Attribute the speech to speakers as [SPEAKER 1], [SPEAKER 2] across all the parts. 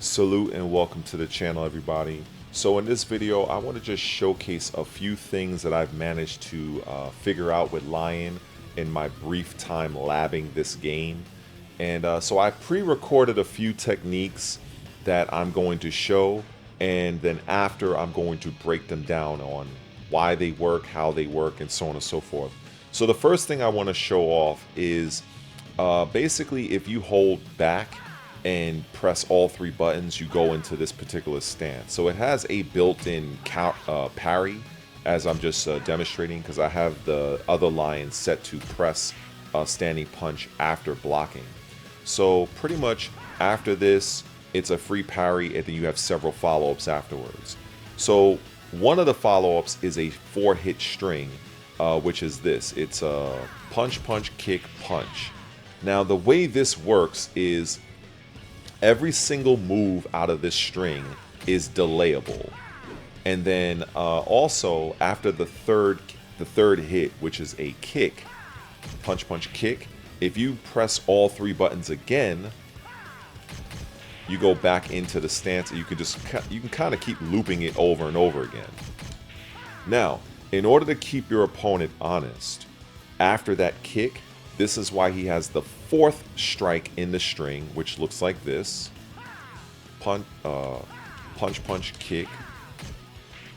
[SPEAKER 1] Salute and welcome to the channel, everybody. So in this video I want to just showcase a few things that I've managed to figure out with Lion in my brief time labbing this game. And so I pre-recorded a few techniques that I'm going to show, and then after I'm going to break them down on why they work, how they work, and so on and so forth. So the first thing I want to show off is basically if you hold back and press all three buttons, you go into this particular stance. So it has a built-in parry, as I'm just demonstrating, because I have the other Lion set to press a standing punch after blocking. So pretty much after this, it's a free parry, and then you have several follow-ups afterwards. So one of the follow-ups is a 4-hit string, which is this. It's a punch, punch, kick, punch. Now the way this works is every single move out of this string is delayable, and then also after the third hit, which is a kick, punch, punch, kick, if you press all three buttons again, you go back into the stance, and you can kind of keep looping it over and over again. Now, in order to keep your opponent honest, after that kick, this is why he has the 4th strike in the string, which looks like this. Punch, punch, kick.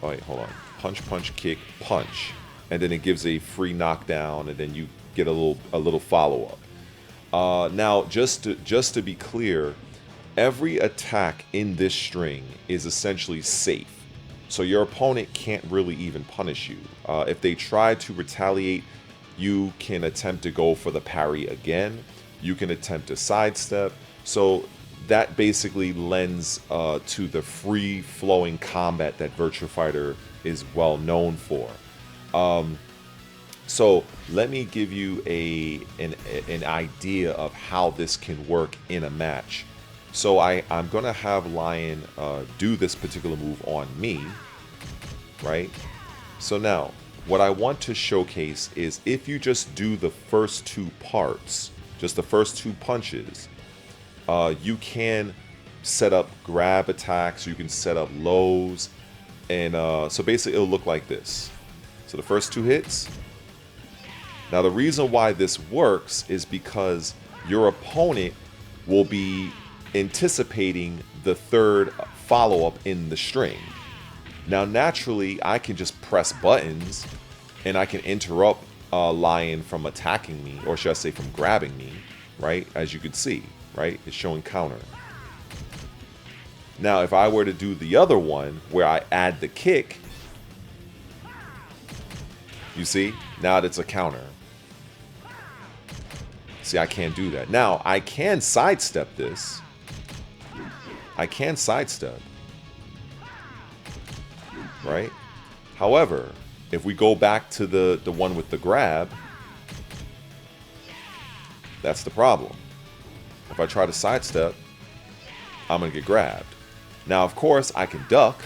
[SPEAKER 1] Oh, wait, hold on. Punch, punch, kick, punch. And then it gives a free knockdown, and then you get a little follow-up. Now, just to be clear, every attack in this string is essentially safe. So your opponent can't really even punish you. If they try to retaliate, you can attempt to go for the parry again. You can attempt to sidestep. So that basically lends to the free-flowing combat that Virtua Fighter is well known for. So let me give you an idea of how this can work in a match. So I'm going to have Lion do this particular move on me, right? So now, what I want to showcase is if you just do the first 2 parts, just the first 2 punches, you can set up grab attacks, you can set up lows, and so basically it'll look like this. So the first 2 hits. Now the reason why this works is because your opponent will be anticipating the 3rd follow-up in the string. Now naturally I can just press buttons and I can interrupt Lion from attacking me, or should I say from grabbing me, right? As you can see, right? It's showing counter. Now if I were to do the other one where I add the kick, you see, now it's a counter. See, I can't do that. Now I can sidestep this. I can sidestep, right? However, if we go back to the one with the grab, that's the problem. If I try to sidestep, I'm gonna get grabbed. Now, of course, I can duck,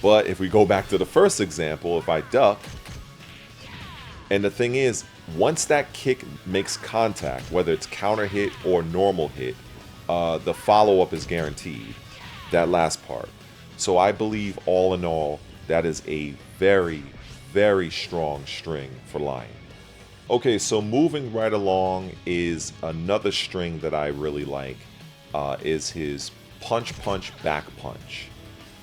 [SPEAKER 1] but if we go back to the first example, if I duck, and the thing is, once that kick makes contact, whether it's counter hit or normal hit, the follow-up is guaranteed, that last part. So I believe all in all, that is a very, very strong string for Lion. Okay, so moving right along is another string that I really like, is his punch, punch, back punch.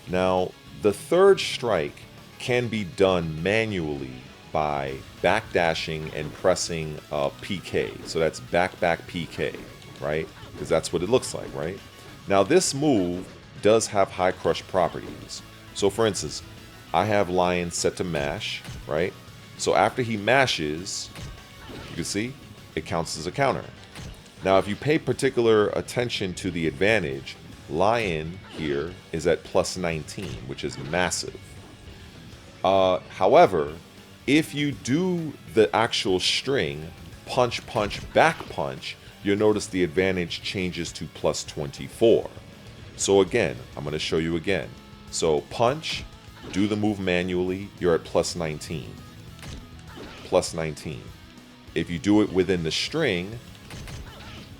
[SPEAKER 1] Now, the 3rd strike can be done manually by backdashing and pressing PK. So that's back, back, PK, right? Because that's what it looks like, right? Now this move does have high crush properties. So for instance, I have Lion set to mash, right? So after he mashes, you can see it counts as a counter. Now if you pay particular attention to the advantage, Lion here is at plus 19, which is massive. However, if you do the actual string, punch, punch, back punch, you'll notice the advantage changes to plus 24. So again, I'm going to show you again. So punch, do the move manually, you're at plus 19. Plus 19. If you do it within the string,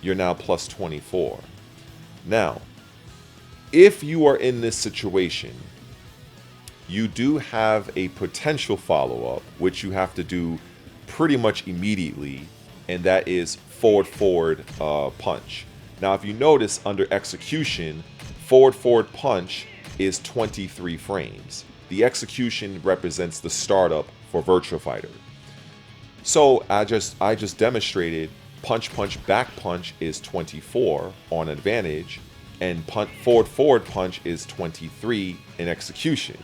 [SPEAKER 1] you're now plus 24. Now, if you are in this situation, you do have a potential follow-up, which you have to do pretty much immediately, and that is forward punch. Now, if you notice under execution, forward punch is 23 frames. The execution represents the startup for Virtua Fighter. So I just demonstrated punch back punch is 24 on advantage, and forward punch is 23 in execution.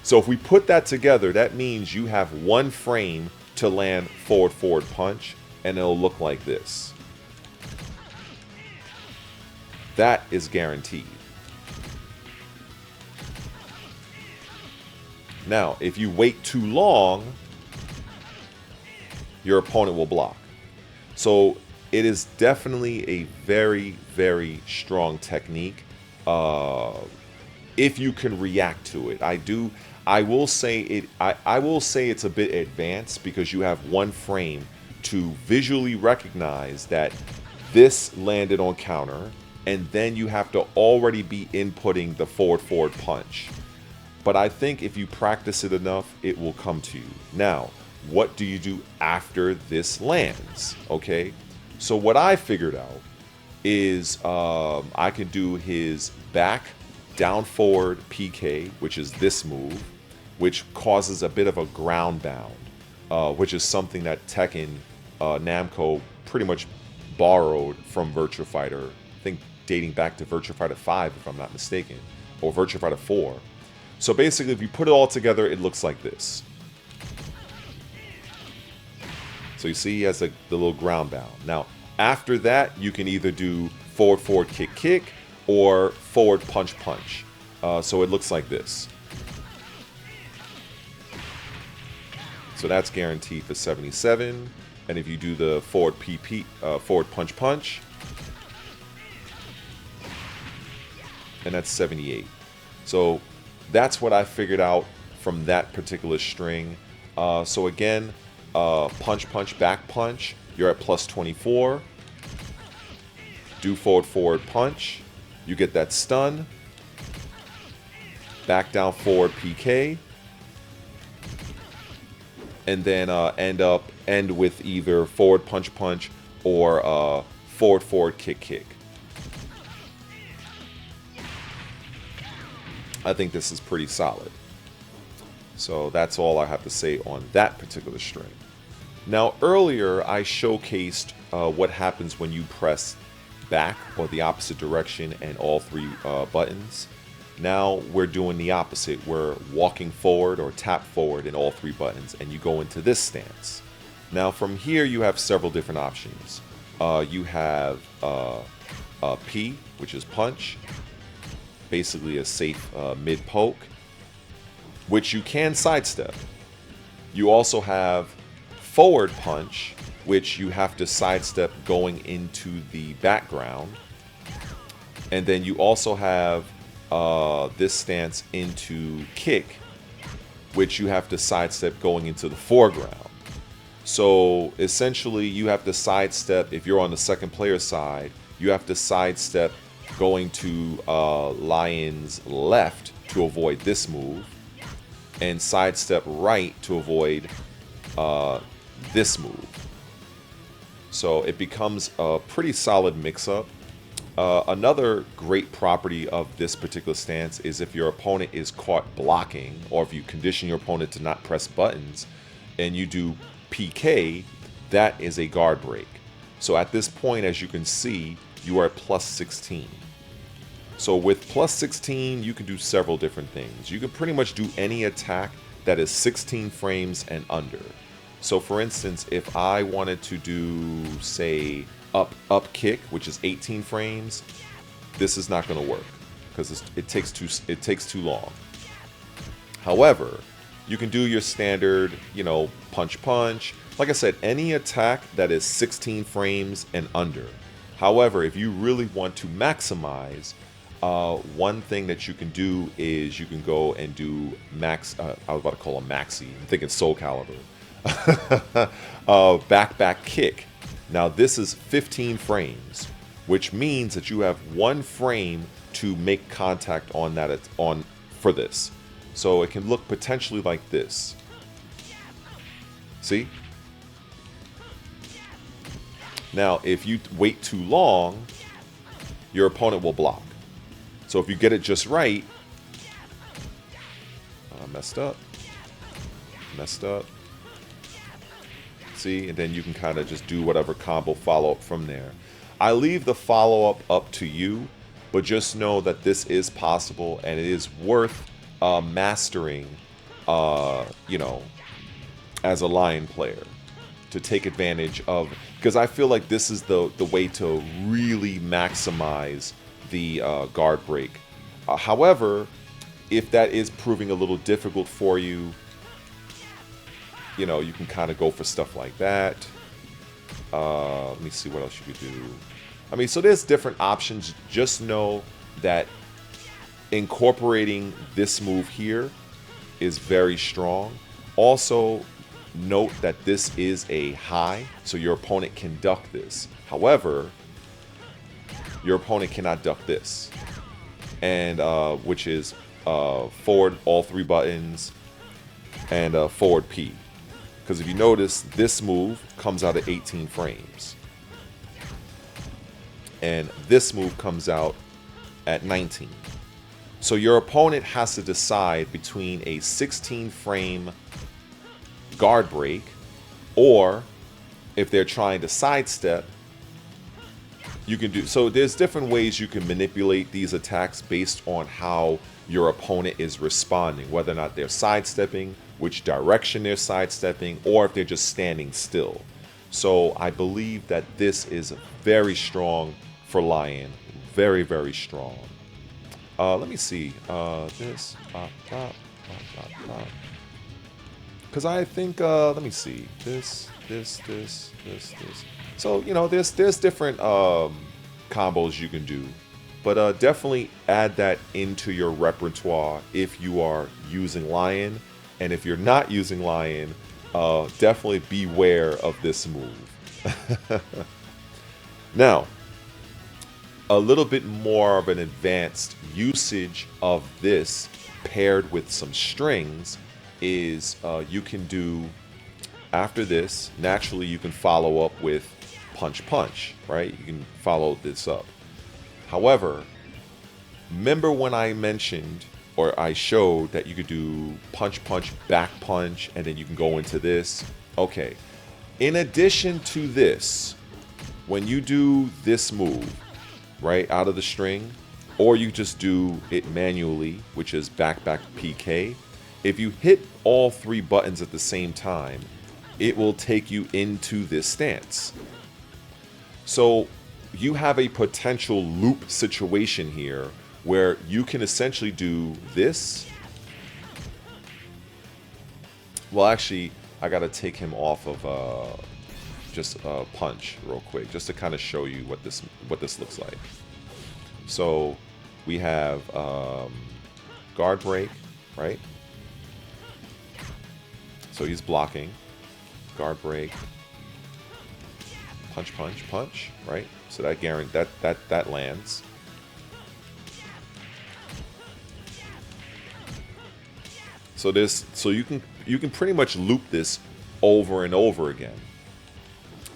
[SPEAKER 1] So if we put that together, that means you have 1 frame to land forward punch, and it'll look like this. That is guaranteed. Now, if you wait too long, your opponent will block. So it is definitely a very, very strong technique if you can react to it. I will say it's a bit advanced because you have 1 frame to visually recognize that this landed on counter, and then you have to already be inputting the forward punch. But I think if you practice it enough, it will come to you. Now, what do you do after this lands? Okay, so what I figured out is I can do his back down forward PK, which is this move, which causes a bit of a ground bound, which is something that Tekken Namco pretty much borrowed from Virtua Fighter, I think dating back to Virtua Fighter 5 if I'm not mistaken, or Virtua Fighter 4. So basically, if you put it all together, it looks like this. So you see he has the little ground bound. Now, after that, you can either do forward kick, or forward punch. So it looks like this. So that's guaranteed for 77. And if you do the forward punch, and that's 78. So that's what I figured out from that particular string. So again, punch, back punch, you're at plus 24. Do forward punch, you get that stun. Back down forward PK. And then end with either forward punch or forward kick. I think this is pretty solid. So that's all I have to say on that particular string. Now earlier I showcased what happens when you press back or the opposite direction and all 3 buttons. Now we're doing the opposite. We're walking forward or tap forward in all 3 buttons, and you go into this stance. Now from here you have several different options. You have P, which is punch, basically a safe mid poke, which you can sidestep. You also have forward punch, which you have to sidestep going into the background. And then you also have this stance into kick, which you have to sidestep going into the foreground. So essentially you have to sidestep, if you're on the second player side, you have to sidestep going to Lion's left to avoid this move, and sidestep right to avoid this move. So it becomes a pretty solid mix-up. Another great property of this particular stance is if your opponent is caught blocking, or if you condition your opponent to not press buttons, and you do PK, that is a guard break. So at this point, as you can see, you are at plus 16. So with plus 16, you can do several different things. You can pretty much do any attack that is 16 frames and under. So for instance, if I wanted to do, say, up kick, which is 18 frames, this is not going to work because it takes too long. However, you can do your standard, punch. Like I said, any attack that is 16 frames and under. However, if you really want to maximize, one thing that you can do is you can go and do max. I was about to call him Maxi. I'm thinking Soul Calibur. Back kick. Now this is 15 frames. which means that you have 1 frame to make contact on that for this. So it can look potentially like this. See? Now, if you wait too long, your opponent will block. So if you get it just right, messed up. See, and then you can kind of just do whatever combo follow-up from there. I leave the follow-up up to you, but just know that this is possible and it is worth mastering, you know, as a Lion player, to take advantage of, because I feel like this is the way to really maximize the guard break. However, if that is proving a little difficult for you, you know, you can kind of go for stuff like that. Let me see what else you could do. I mean, so there's different options. Just know that incorporating this move here is very strong. Also, note that this is a high, so your opponent can duck this. However, your opponent cannot duck this, and which is forward all 3 buttons and forward P. Because if you notice, this move comes out at 18 frames. And this move comes out at 19. So your opponent has to decide between a 16 frame guard break, or if they're trying to sidestep, you can do, so there's different ways you can manipulate these attacks based on how your opponent is responding, whether or not they're sidestepping, which direction they're sidestepping, or if they're just standing still. So I believe that this is very strong for Lion. Very, very strong. Let me see. This. Because I think, let me see. This. So, you know, there's different combos you can do. But definitely add that into your repertoire if you are using Lion. And if you're not using Lion, definitely beware of this move. Now, a little bit more of an advanced usage of this paired with some strings is you can do, after this, naturally you can follow up with punch punch, right? You can follow this up. However, remember when I mentioned, or I showed, that you could do punch punch, back punch, and then you can go into this? Okay. In addition to this, when you do this move, right, out of the string, or you just do it manually, which is back PK, if you hit all 3 buttons at the same time, it will take you into this stance. So you have a potential loop situation here where you can essentially do this. Well, actually, I gotta take him off of just punch real quick, just to kind of show you what this looks like. So we have guard break, right? So he's blocking, guard break, punch punch punch, right? So that guarantee that lands. So you can pretty much loop this over and over again.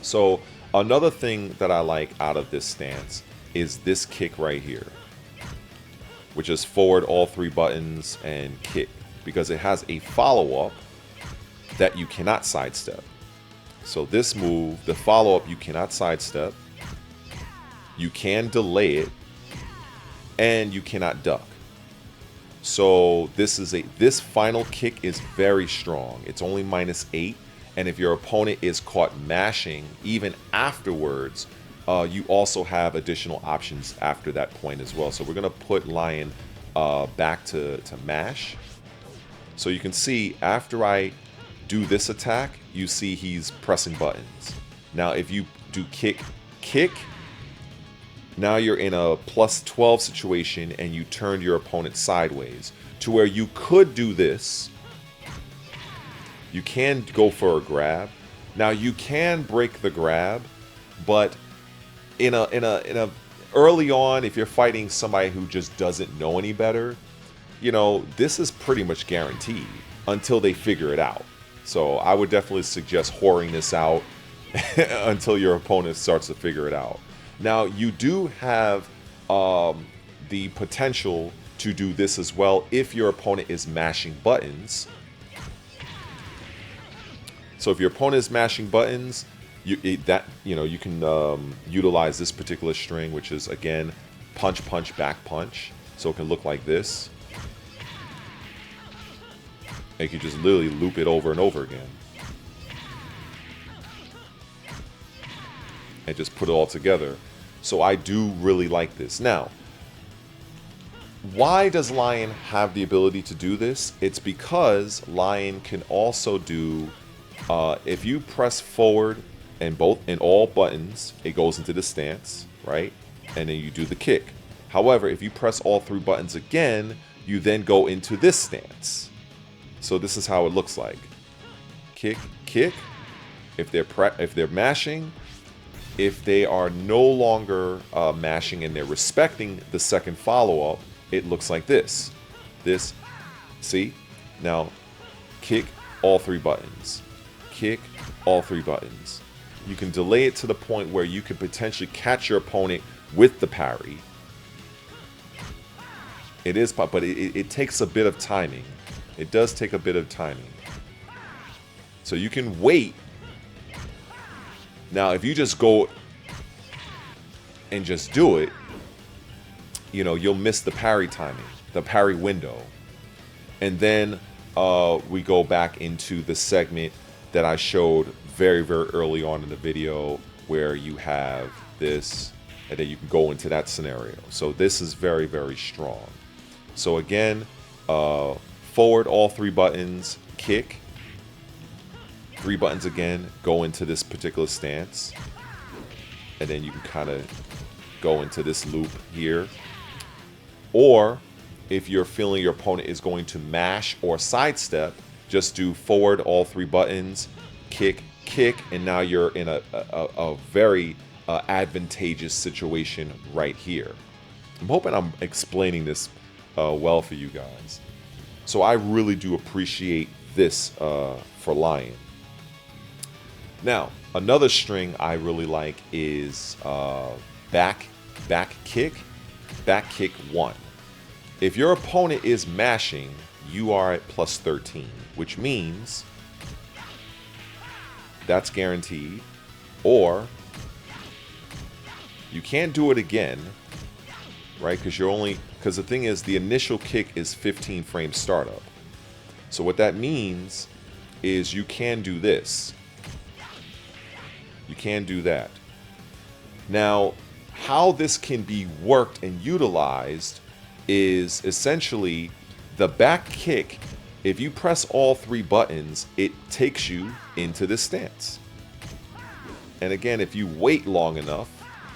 [SPEAKER 1] So another thing that I like out of this stance is this kick right here, which is forward all 3 buttons and kick, because it has a follow-up that you cannot sidestep. So this move, the follow-up, you cannot sidestep, you can delay it, and you cannot duck. So this final kick is very strong. It's only -8, and if your opponent is caught mashing even afterwards, you also have additional options after that point as well. So we're gonna put Lion back to mash. So you can see after I do this attack, you see he's pressing buttons. Now if you do kick, now you're in a +12 situation and you turned your opponent sideways to where you could do this. You can go for a grab. Now you can break the grab, but in a early on, if you're fighting somebody who just doesn't know any better, you know, this is pretty much guaranteed until they figure it out. So I would definitely suggest whoring this out until your opponent starts to figure it out. Now, you do have the potential to do this as well if your opponent is mashing buttons. So if your opponent is mashing buttons, you can utilize this particular string, which is again punch, punch, back punch. So it can look like this. And you can just literally loop it over and over again. And just put it all together. So I do really like this. Now, why does Lion have the ability to do this? It's because Lion can also do, if you press forward in all buttons, it goes into the stance, right? And then you do the kick. However, if you press all 3 buttons again, you then go into this stance. So this is how it looks like. Kick, kick. If they're mashing, if they are no longer mashing and they're respecting the second follow-up, it looks like this. This, see? Now, kick all 3 buttons. Kick all 3 buttons. You can delay it to the point where you could potentially catch your opponent with the parry. It is, but it takes a bit of timing. It does take a bit of timing. So you can wait. Now, if you just go and just do it, you know, you'll miss the parry timing, the parry window. And then we go back into the segment that I showed very, very early on in the video where you have this, and then you can go into that scenario. So this is very, very strong. So again, forward all 3 buttons, kick, 3 buttons again, go into this particular stance, and then you can kind of go into this loop here. Or if you're feeling your opponent is going to mash or sidestep, just do forward all 3 buttons, kick, kick, and now you're in a very advantageous situation right here. I'm hoping I'm explaining this well for you guys. So I really do appreciate this for Lion. Now, another string I really like is back kick 1. If your opponent is mashing, you are at plus 13, which means that's guaranteed. Or you can't do it again, right? Because the thing is, the initial kick is 15 frame startup. So what that means is you can do this. You can do that. Now, how this can be worked and utilized is essentially the back kick. If you press all 3 buttons, it takes you into this stance. And again, if you wait long enough,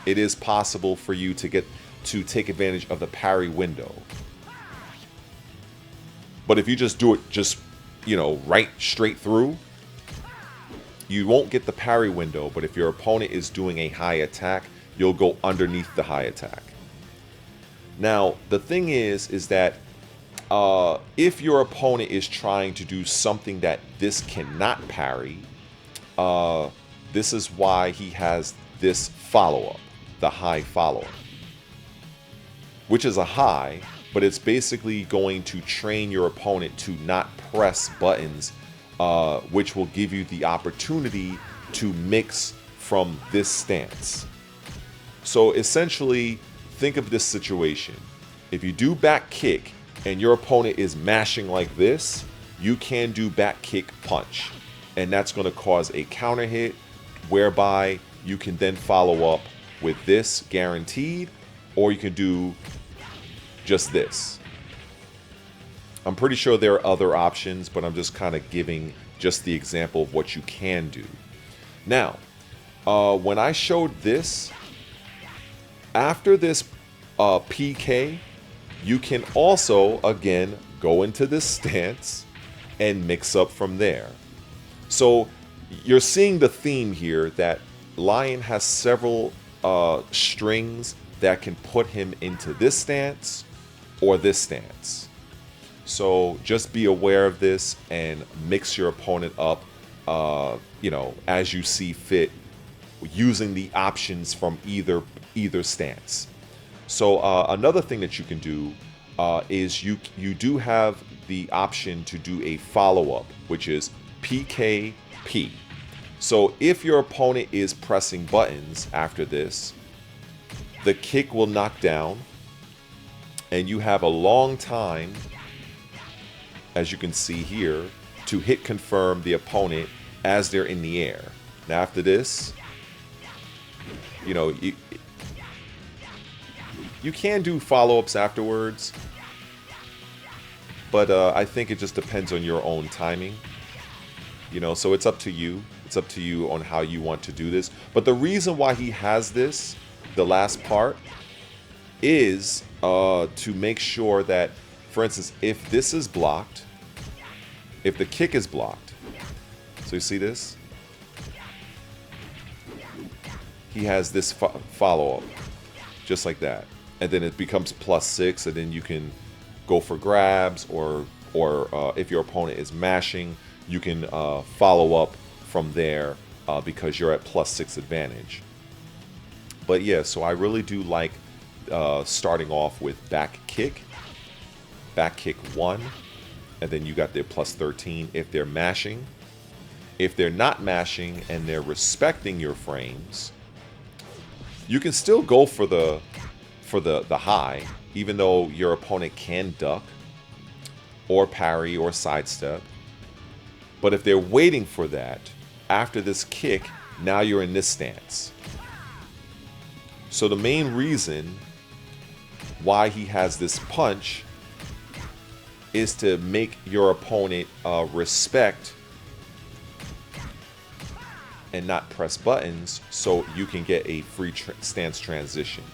[SPEAKER 1] it is possible for you to take advantage of the parry window. But if you just do it right straight through, you won't get the parry window. But if your opponent is doing a high attack, you'll go underneath the high attack. Now, the thing is that if your opponent is trying to do something that this cannot parry, this is why he has this follow-up, the high follow-up, which is a high, but it's basically going to train your opponent to not press buttons, which will give you the opportunity to mix from this stance. So essentially, think of this situation. If you do back kick and your opponent is mashing like this, you can do back kick punch. And that's going to cause a counter hit, whereby you can then follow up with this guaranteed, or you can do just this. I'm pretty sure there are other options, but I'm just kind of giving just the example of what you can do. Now, when I showed this, after this PK, you can also, again, go into this stance and mix up from there. So you're seeing the theme here that Lion has several strings that can put him into this stance or this stance. So just be aware of this and mix your opponent up, you know, as you see fit, using the options from either stance. So another thing that you can do is you do have the option to do a follow-up, which is PKP. So if your opponent is pressing buttons after this, the kick will knock down, and you have a long time, as you can see here, to hit confirm the opponent as they're in the air. Now after this, you know, you can do follow-ups afterwards, but I think it just depends on your own timing. You know, so it's up to you. It's up to you on how you want to do this. But the reason why he has this, the last part, is to make sure that, for instance, if this is blocked, if the kick is blocked, so you see this? He has this follow-up, just like that. And then it becomes +6, and then you can go for grabs, or if your opponent is mashing, you can follow up from there because you're at +6 advantage. But yeah, so I really do like starting off with back kick 1, and then you got their +13 if they're mashing. If they're not mashing and they're respecting your frames, you can still go for the high, even though your opponent can duck or parry or sidestep. But if they're waiting for that, after this kick, now you're in this stance. So the main reason why he has this punch is to make your opponent respect and not press buttons, so you can get a free stance transition.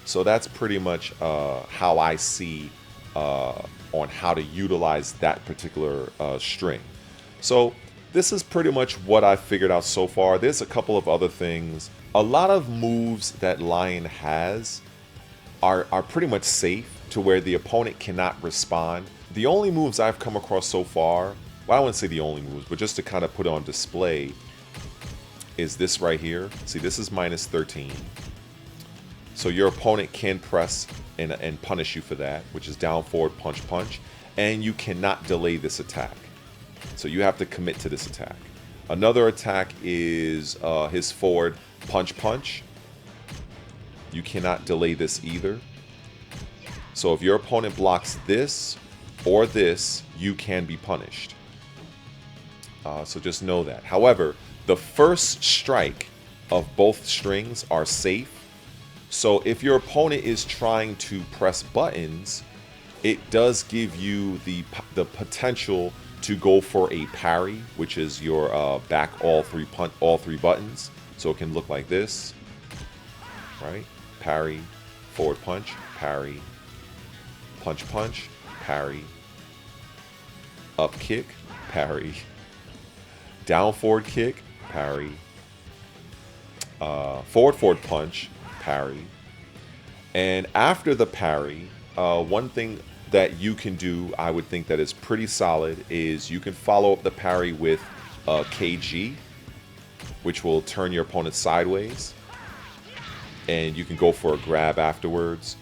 [SPEAKER 1] So that's pretty much how I see on how to utilize that particular string. So this is pretty much what I figured out so far. There's a couple of other things. A lot of moves that Lion has are pretty much safe to where the opponent cannot respond. The only moves I've come across so far, well, I wouldn't say the only moves, but just to kind of put it on display, is this right here. See, this is -13. So your opponent can press and punish you for that, which is down, forward, punch, punch. And you cannot delay this attack. So you have to commit to this attack. Another attack is his forward punch, punch. You cannot delay this either. So if your opponent blocks this or this, you can be punished. So just know that. However, the first strike of both strings are safe. So if your opponent is trying to press buttons, it does give you the potential to go for a parry, which is your back all three buttons. So it can look like this, right? Parry, forward punch, parry, punch, punch, parry, up kick, parry, down forward kick, parry, forward punch, parry. And after the parry, one thing that you can do, I would think that is pretty solid, is you can follow up the parry with KG, which will turn your opponent sideways, and you can go for a grab afterwards.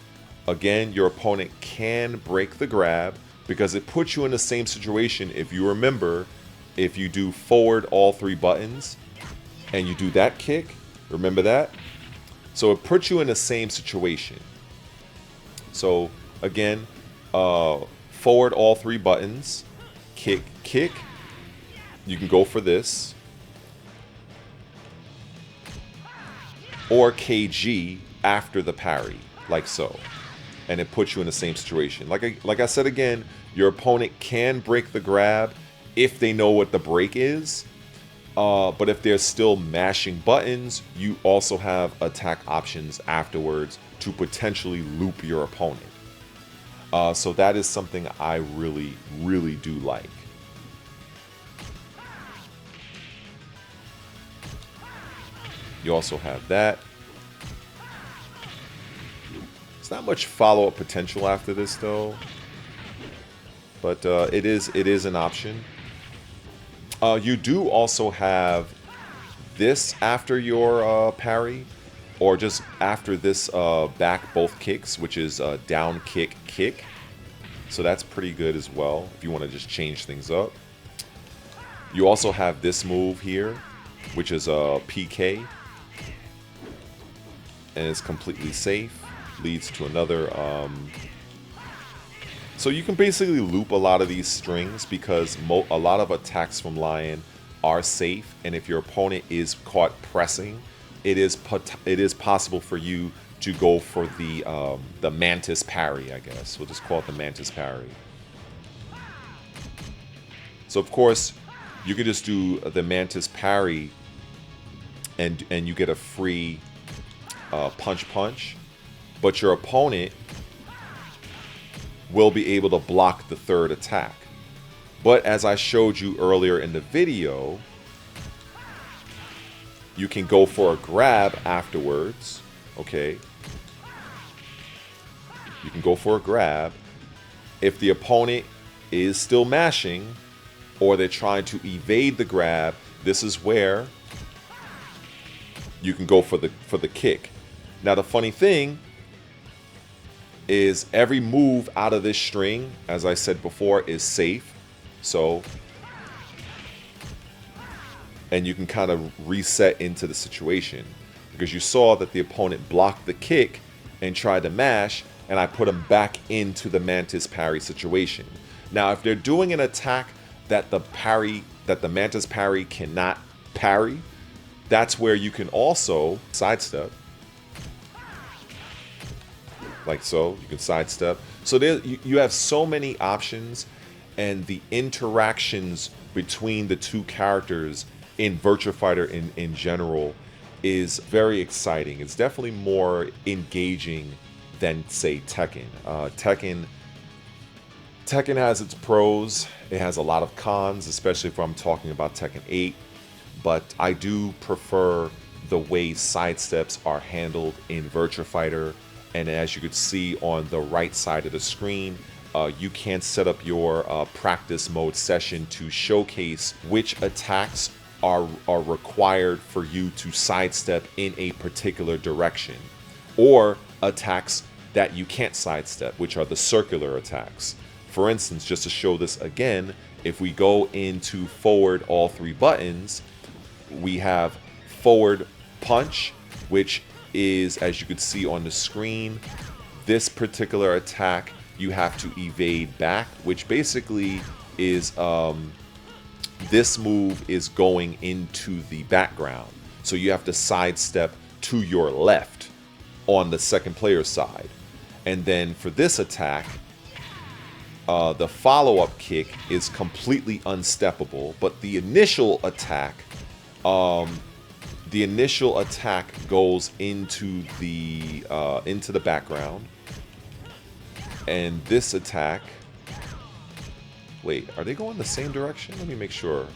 [SPEAKER 1] Again, your opponent can break the grab because it puts you in the same situation. If you remember, if you do forward all three buttons and you do that kick, remember that? So it puts you in the same situation. So again, forward all three buttons, kick, kick. You can go for this. Or KG after the parry, like so. And it puts you in the same situation. Like I said again, your opponent can break the grab if they know what the break is. But if they're still mashing buttons, you also have attack options afterwards to potentially loop your opponent. So that is something I really, really do like. You also have that. not much follow-up potential after this though, but it is an option. You do also have this after your parry, or just after this back both kicks, which is down kick kick. So that's pretty good as well if you want to just change things up. You also have this move here, which is a PK, and it's completely safe. Leads to another. So you can basically loop a lot of these strings because a lot of attacks from Lion are safe, and if your opponent is caught pressing, it is possible for you to go for the Mantis Parry, I guess. We'll just call it the Mantis Parry. So of course, you can just do the Mantis Parry, and you get a free punch, but your opponent will be able to block the third attack. But as I showed you earlier in the video, you can go for a grab afterwards, okay? You can go for a grab. If the opponent is still mashing, or they're trying to evade the grab, this is where you can go for the kick. Now the funny thing is every move out of this string, as I said before, is safe. So, and you can kind of reset into the situation, because you saw that the opponent blocked the kick and tried to mash, and I put him back into the Mantis Parry situation. Now if they're doing an attack that the Mantis Parry cannot parry, that's where you can also sidestep. Like so, you can sidestep. So there, you have so many options, and the interactions between the two characters in Virtua Fighter in general is very exciting. It's definitely more engaging than, say, Tekken. Tekken has its pros. It has a lot of cons, especially if I'm talking about Tekken 8. But I do prefer the way sidesteps are handled in Virtua Fighter. And as you could see on the right side of the screen, you can set up your practice mode session to showcase which attacks are required for you to sidestep in a particular direction, or attacks that you can't sidestep, which are the circular attacks. For instance, just to show this again, if we go into forward all three buttons, we have forward punch, which is, as you could see on the screen, this particular attack you have to evade back, which basically is this move is going into the background, so you have to sidestep to your left on the second player's side. And then for this attack, the follow-up kick is completely unsteppable, but the initial attack goes into the background, and this attack. Wait, are they going the same direction? Let me make sure.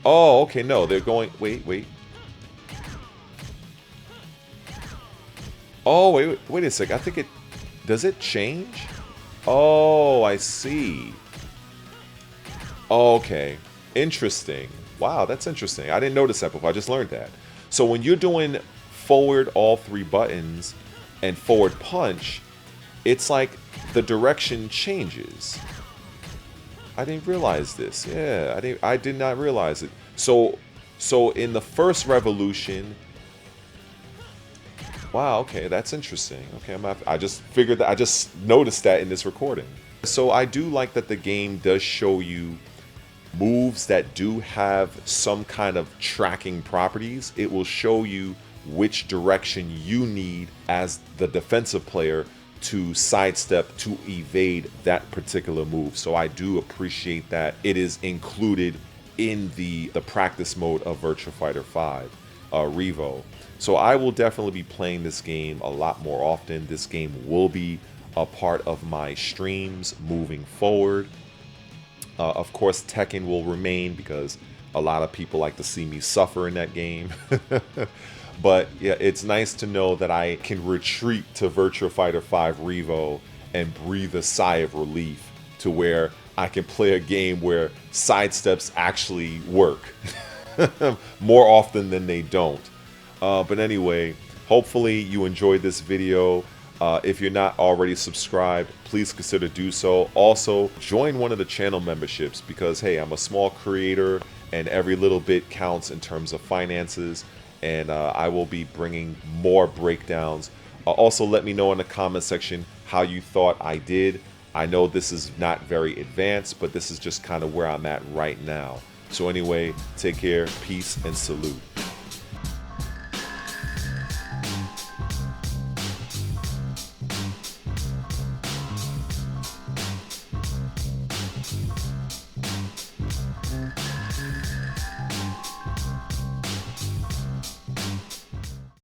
[SPEAKER 1] Oh, okay, no, they're going. Wait. Oh, wait a sec. I think it. Does it change? Oh, I see. Okay, interesting. Wow, that's interesting. I didn't notice that before. I just learned that. So when you're doing forward all three buttons and forward punch, it's like the direction changes. I didn't realize this. Yeah, I did not realize it. So in the first revolution. Wow, okay, that's interesting. Okay, I just figured that, I just noticed that in this recording. So I do like that the game does show you moves that do have some kind of tracking properties. It will show you which direction you need as the defensive player to sidestep to evade that particular move. So I do appreciate that it is included in the practice mode of Virtua Fighter 5 Revo. So I will definitely be playing this game a lot more often. This game will be a part of my streams moving forward. Of course, Tekken will remain because a lot of people like to see me suffer in that game. But yeah, it's nice to know that I can retreat to Virtua Fighter 5 Revo and breathe a sigh of relief to where I can play a game where sidesteps actually work more often than they don't. But anyway, hopefully you enjoyed this video. If you're not already subscribed, please consider do so. Also, join one of the channel memberships because, hey, I'm a small creator and every little bit counts in terms of finances. And I will be bringing more breakdowns. Also, let me know in the comment section how you thought I did. I know this is not very advanced, but this is just kind of where I'm at right now. So anyway, take care, peace, and salute.